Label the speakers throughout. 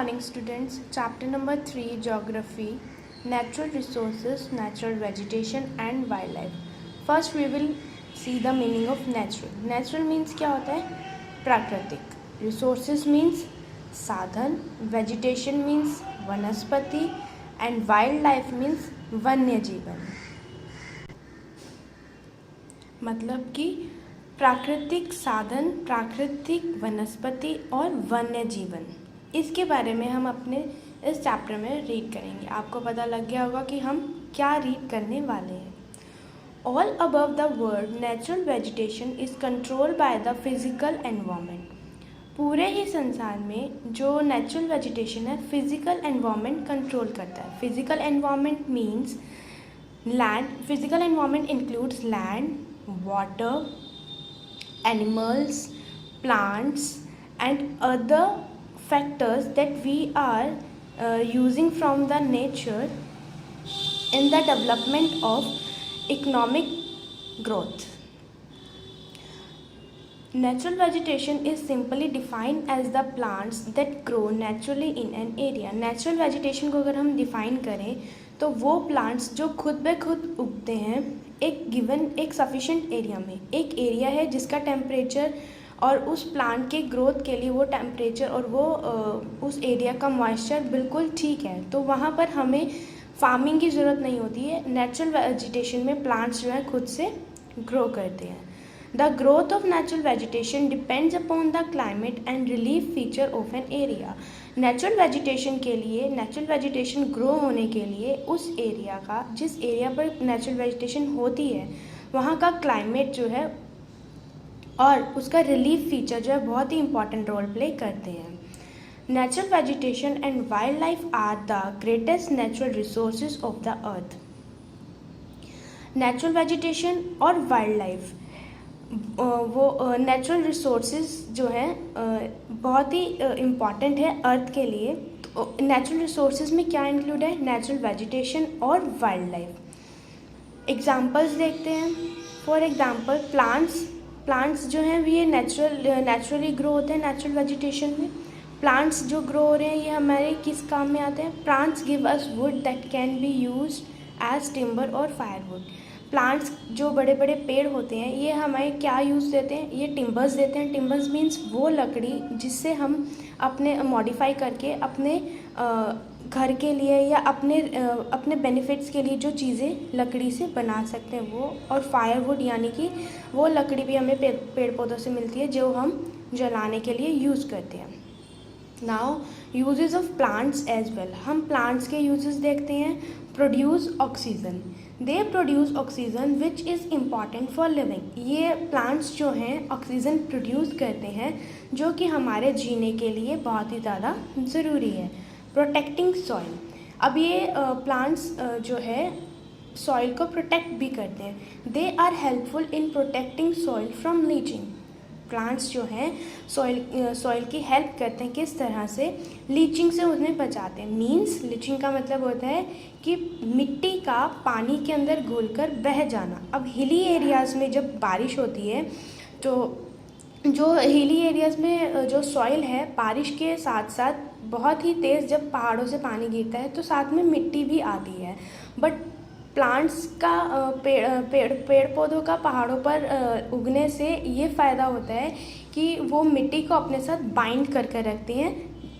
Speaker 1: morning, students. Chapter number 3, Geography, Natural Resources, Natural Vegetation and Wildlife. First, we will see the meaning of natural. Natural means क्या होता है? प्राकृतिक. Resources means साधन. Vegetation means वनस्पति and wildlife means वन्य जीवन. मतलब कि प्राकृतिक साधन, प्राकृतिक वनस्पति और वन्य जीवन, इसके बारे में हम अपने इस चैप्टर में रीड करेंगे. आपको पता लग गया होगा कि हम क्या रीड करने वाले हैं. All above the word natural vegetation is controlled by the physical environment. पूरे ही संसार में जो नेचुरल वेजिटेशन है फिजिकल एनवायरनमेंट कंट्रोल करता है. Physical environment means land. Physical environment includes land, water, animals, plants and other factors that we are using from the nature in the development of economic growth. Natural vegetation is simply defined as the plants that grow naturally in an area. Natural vegetation को अगर हम define करें तो वो plants जो खुद ब खुद उगते हैं एक गिवन एक सफिशेंट एरिया में. एक एरिया है जिसका टेम्परेचर और उस प्लांट के ग्रोथ के लिए वो टेम्परेचर और वो उस एरिया का मॉइस्चर बिल्कुल ठीक है, तो वहाँ पर हमें फार्मिंग की ज़रूरत नहीं होती है. नेचुरल वेजिटेशन में प्लांट्स जो है खुद से ग्रो करते हैं. The growth of natural vegetation depends upon the climate and relief feature of an area. Natural vegetation के लिए, नेचुरल वेजिटेशन ग्रो होने के लिए उस एरिया का, जिस एरिया पर नेचुरल वेजिटेशन होती है वहाँ का क्लाइमेट जो है और उसका रिलीफ फीचर जो है बहुत ही इंपॉर्टेंट रोल प्ले करते हैं. Natural vegetation and wildlife are the greatest natural resources of the earth. Natural vegetation और वाइल्ड लाइफ वो नेचुरल रिसोर्सेज जो हैं बहुत ही इम्पॉर्टेंट है अर्थ के लिए. तो नेचुरल रिसोर्सेज में क्या इंक्लूड है? नेचुरल वेजिटेशन और वाइल्ड लाइफ. एग्जांपल्स देखते हैं. फॉर एग्जांपल प्लांट्स जो हैं ये नेचुरली ग्रो होते हैं नेचुरल वेजिटेशन में. प्लांट्स जो ग्रो हो रहे हैं ये हमारे किस काम में आते हैं? Plants give us wood that can be used as timber और फायरवुड. प्लांट्स जो बड़े बड़े पेड़ होते हैं ये हमें क्या यूज़ देते हैं? ये टिम्बर्स देते हैं. टिम्बर्स मीन्स वो लकड़ी जिससे हम अपने मॉडिफाई करके अपने घर के लिए या अपने बेनिफिट्स के लिए जो चीज़ें लकड़ी से बना सकते हैं वो. और फायरवुड यानी कि वो लकड़ी भी हमें पेड़ पौधों से मिलती है जो हम जलाने के लिए यूज़ करते हैं. Now uses of plants as well. हम प्लांट्स के यूजेस देखते हैं. Produce oxygen. They produce oxygen which is important for living. ये प्लांट्स जो हैं ऑक्सीजन प्रोड्यूस करते हैं जो कि हमारे जीने के लिए बहुत ही ज़्यादा ज़रूरी है. Protecting soil. अब ये प्लांट्स जो है सॉइल को प्रोटेक्ट भी करते हैं. They are helpful in protecting soil from leaching. Plants जो हैं सॉइल की हेल्प करते हैं. किस तरह से? लीचिंग से उन्हें बचाते हैं. मीन्स लीचिंग का मतलब होता है कि मिट्टी का पानी के अंदर घुलकर बह जाना. अब हिली एरियाज़ में जब बारिश होती है तो जो हिली एरियाज़ में जो सॉइल है बारिश के साथ साथ बहुत ही तेज़ जब पहाड़ों से पानी गिरता है तो साथ में मिट्टी भी आती है. बट प्लांट्स का पेड़ पौधों का पहाड़ों पर उगने से ये फ़ायदा होता है कि वो मिट्टी को अपने साथ बाइंड कर रखते हैं.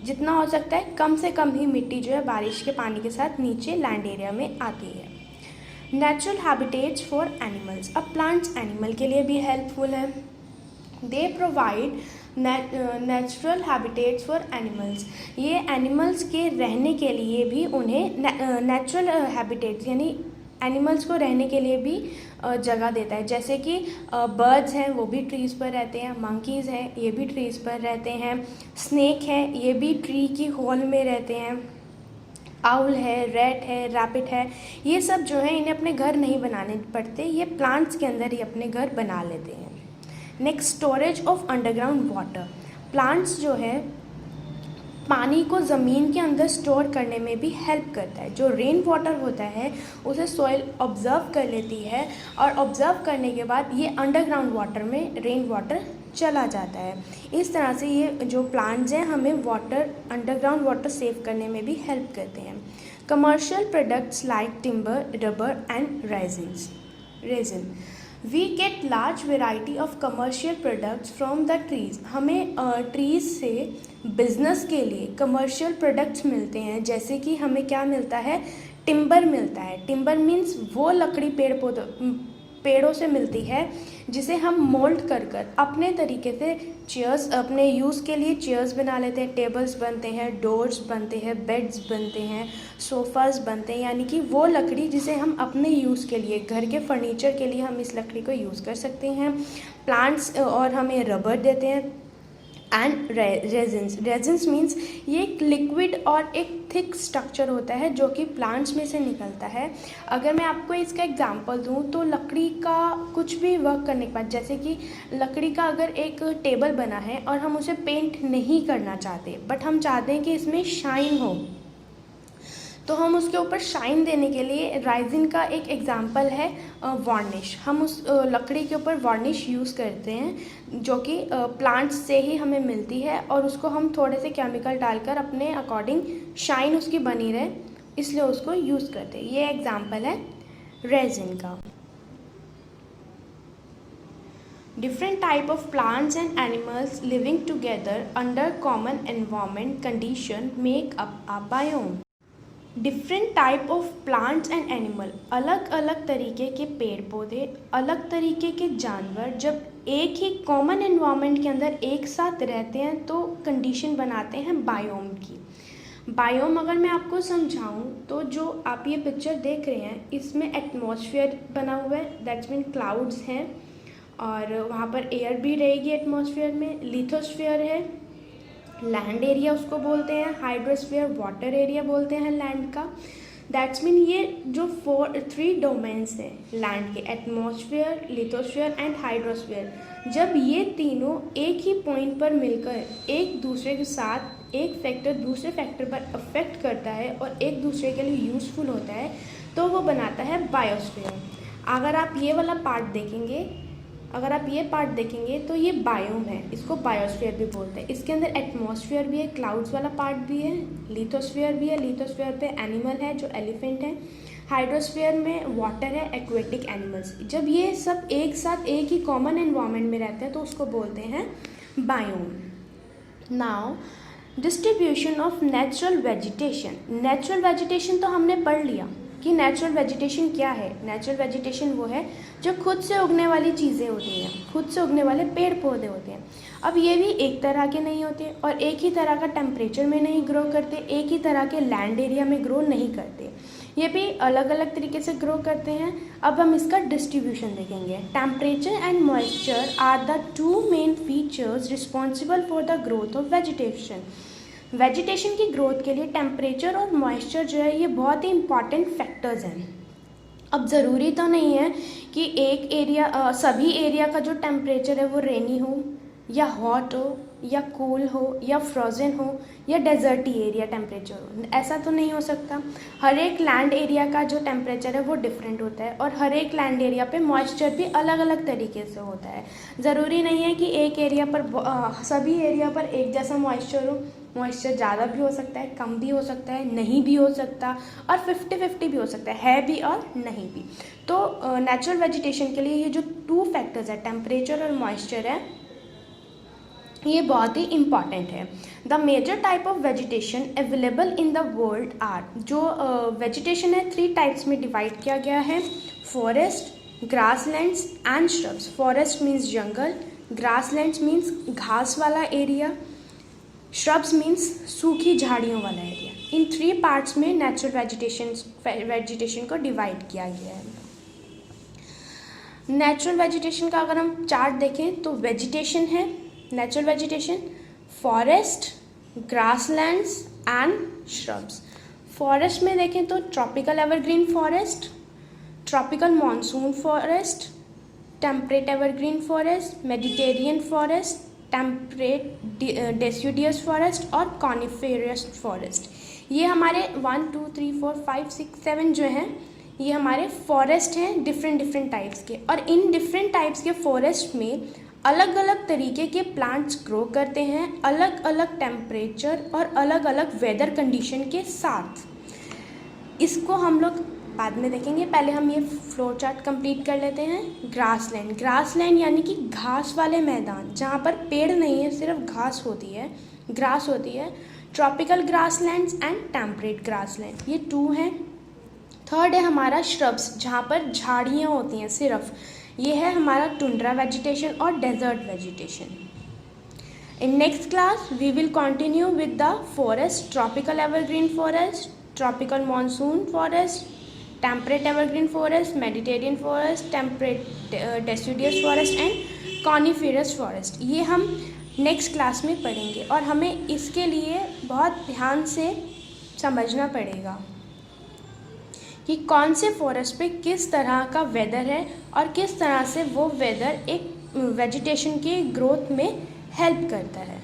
Speaker 1: जितना हो सकता है कम से कम ही मिट्टी जो है बारिश के पानी के साथ नीचे लैंड एरिया में आती है. Natural habitats for animals. अब प्लांट्स एनिमल के लिए भी हेल्पफुल है. They provide natural habitats for animals. ये एनिमल्स के रहने के लिए भी उन्हें नेचुरल हैबिटेट्स यानी एनिमल्स को रहने के लिए भी जगह देता है. जैसे कि बर्ड्स हैं वो भी ट्रीज़ पर रहते हैं. मंकीज़ हैं ये भी ट्रीज़ पर रहते हैं. स्नेक हैं ये भी ट्री की होल में रहते हैं. आउल है, रैट है, रैबिट है, ये सब जो है इन्हें अपने घर नहीं बनाने पड़ते. ये प्लांट्स के अंदर ही अपने घर बना लेते हैं. Next, storage of underground water. Plants जो है पानी को ज़मीन के अंदर स्टोर करने में भी हेल्प करता है. जो रेन वाटर होता है उसे सॉइल ऑब्जर्व कर लेती है और ऑब्जर्व करने के बाद ये अंडरग्राउंड वाटर में रेन वाटर चला जाता है। इस तरह से ये जो प्लांट्स हैं हमें वाटर, अंडरग्राउंड वाटर सेव करने में भी हेल्प करते हैं। Commercial products like timber, rubber and resin. We get large variety of commercial products from the trees. हमें ट्रीज़ से बिजनेस के लिए कमर्शियल प्रोडक्ट्स मिलते हैं, जैसे कि हमें क्या मिलता है, टिम्बर मिलता है। टिम्बर मीन्स वो लकड़ी पेड़ों से मिलती है जिसे हम मोल्ड कर अपने तरीके से चेयर्स, अपने यूज़ के लिए चेयर्स बना लेते हैं, टेबल्स बनते हैं, डोर्स बनते हैं, बेड्स बनते हैं, सोफ़ाज़ बनते हैं। यानी कि वो लकड़ी जिसे हम अपने यूज़ के लिए, घर के फर्नीचर के लिए हम इस लकड़ी को यूज़ कर सकते हैं। प्लांट्स और हमें रबर देते हैं एंड रेजिन्स मीन्स ये एक लिक्विड और एक थिक स्ट्रक्चर होता है जो कि प्लांट्स में से निकलता है। अगर मैं आपको इसका एग्जांपल दूं तो लकड़ी का कुछ भी वर्क करने के बाद, जैसे कि लकड़ी का अगर एक टेबल बना है और हम उसे पेंट नहीं करना चाहते, बट हम चाहते हैं कि इसमें शाइन हो, तो हम उसके ऊपर शाइन देने के लिए राइजिन का एक एग्जांपल है वार्निश। हम उस लकड़ी के ऊपर वार्निश यूज़ करते हैं जो कि प्लांट्स से ही हमें मिलती है, और उसको हम थोड़े से केमिकल डालकर अपने अकॉर्डिंग शाइन उसकी बनी रहे, इसलिए उसको यूज़ करते हैं। ये एग्जांपल है रेजिन का। Different type of plants and animals living together under common environment condition make up a biome. Different type of plants and animal, अलग अलग तरीके के पेड़ पौधे, अलग तरीके के जानवर जब एक ही कॉमन एनवायरनमेंट के अंदर एक साथ रहते हैं तो कंडीशन बनाते हैं बायोम की। बायोम अगर मैं आपको समझाऊं तो जो आप ये पिक्चर देख रहे हैं इसमें एटमॉस्फेयर बना हुआ है, दैट्स मीन क्लाउड्स हैं, और वहाँ पर एयर भी रहेगी एटमॉस्फेयर में। लिथोस्फेयर है, लैंड एरिया उसको बोलते हैं। हाइड्रोस्फीयर वाटर एरिया बोलते हैं लैंड का। दैट्स मीन ये जो 3 डोमेन्स हैं लैंड के, एटमॉस्फेयर, लिथोस्फीयर एंड हाइड्रोस्फीयर, जब ये तीनों एक ही पॉइंट पर मिलकर एक दूसरे के साथ एक फैक्टर दूसरे फैक्टर पर अफेक्ट करता है और एक दूसरे के लिए यूज़फुल होता है तो वो बनाता है बायोस्फीयर। अगर आप ये वाला पार्ट देखेंगे, तो ये बायोम है, इसको बायोस्फीयर भी बोलते हैं। इसके अंदर एटमॉस्फेयर भी है, क्लाउड्स वाला पार्ट भी है, लिथोस्फीयर भी है, लिथोस्फीयर पे एनिमल है जो एलिफेंट है, हाइड्रोस्फीयर में वाटर है, एक्वेटिक एनिमल्स। जब ये सब एक साथ एक ही कॉमन एनवायरनमेंट में रहते हैं तो उसको बोलते हैं biome. Now distribution of natural vegetation. Natural vegetation तो हमने पढ़ लिया कि नेचुरल वेजिटेशन क्या है। नेचुरल वेजिटेशन वो है जो खुद से उगने वाली चीज़ें होती हैं, खुद से उगने वाले पेड़ पौधे होते हैं। अब ये भी एक तरह के नहीं होते और एक ही तरह का टेम्परेचर में नहीं ग्रो करते, एक ही तरह के लैंड एरिया में ग्रो नहीं करते, ये भी अलग अलग तरीके से ग्रो करते हैं। अब हम इसका डिस्ट्रीब्यूशन देखेंगे। Temperature and moisture are the 2 main features responsible for the growth of vegetation. Vegetation की ग्रोथ के लिए टेम्परेचर और मॉइस्चर जो है ये बहुत ही इंपॉर्टेंट फैक्टर्स हैं। अब ज़रूरी तो नहीं है कि एक एरिया, सभी एरिया का जो टेम्परेचर है वो रेनी हो या हॉट हो या कूल हो या फ्रोज़न हो या डेजर्टी एरिया टेम्परेचर हो, ऐसा तो नहीं हो सकता। हर एक लैंड एरिया का जो टेम्परेचर है वो डिफरेंट होता है और हर एक लैंड एरिया पे मॉइस्चर भी अलग अलग तरीके से होता है। ज़रूरी नहीं है कि एक एरिया पर, सभी एरिया पर एक जैसा मॉइस्चर हो। मॉइस्चर ज़्यादा भी हो सकता है, कम भी हो सकता है, नहीं भी हो सकता, और 50-50 भी हो सकता है भी और नहीं भी। तो नेचुरल वेजिटेशन के लिए ये जो 2 फैक्टर्स है, टेम्परेचर और मॉइस्चर है, ये बहुत ही इम्पॉर्टेंट है। The major type of vegetation available in the world are, जो वेजिटेशन है 3 टाइप्स में डिवाइड किया गया है। Forest, grasslands and shrubs. Forest means जंगल, ग्रासलैंड्स मीन्स घास वाला एरिया, श्रब्स मीन्स सूखी झाड़ियों वाला एरिया। इन 3 पार्ट्स में नेचुरल वेजिटेशन को डिवाइड किया गया है। नेचुरल वेजिटेशन का अगर हम चार्ट देखें तो वेजिटेशन है natural vegetation, forest, grasslands and shrubs. Forest में देखें तो tropical evergreen forest, tropical monsoon forest, temperate evergreen forest, Mediterranean forest, temperate deciduous forest और कॉनिफेरस फॉरेस्ट। ये हमारे 1 2 3 4 5 6 7 जो हैं ये हमारे फॉरेस्ट हैं डिफरेंट टाइप्स के, और इन डिफरेंट टाइप्स के फॉरेस्ट में अलग अलग तरीके के प्लांट्स ग्रो करते हैं, अलग अलग टेम्परेचर और अलग अलग वेदर कंडीशन के साथ। इसको हम लोग बाद में देखेंगे, पहले हम ये फ्लो चार्ट कंप्लीट कर लेते हैं। ग्रासलैंड, ग्रासलैंड यानी कि घास वाले मैदान, जहाँ पर पेड़ नहीं है, सिर्फ घास होती है, ग्रास होती है। Tropical grasslands and temperate grassland, ये 2 हैं। थर्ड है हमारा श्रब्स, जहाँ पर झाड़ियाँ होती हैं सिर्फ, ये है हमारा टुंड्रा वेजिटेशन और desert vegetation. In next class we will continue with the forest, tropical evergreen forest, tropical monsoon forest, temperate evergreen forest, Mediterranean forest, temperate deciduous forest and coniferous forest. ये हम नेक्स्ट क्लास में पढ़ेंगे, और हमें इसके लिए बहुत ध्यान से समझना पड़ेगा कि कौन से फॉरेस्ट पे किस तरह का वेदर है और किस तरह से वो वेदर एक वेजिटेशन के ग्रोथ में हेल्प करता है।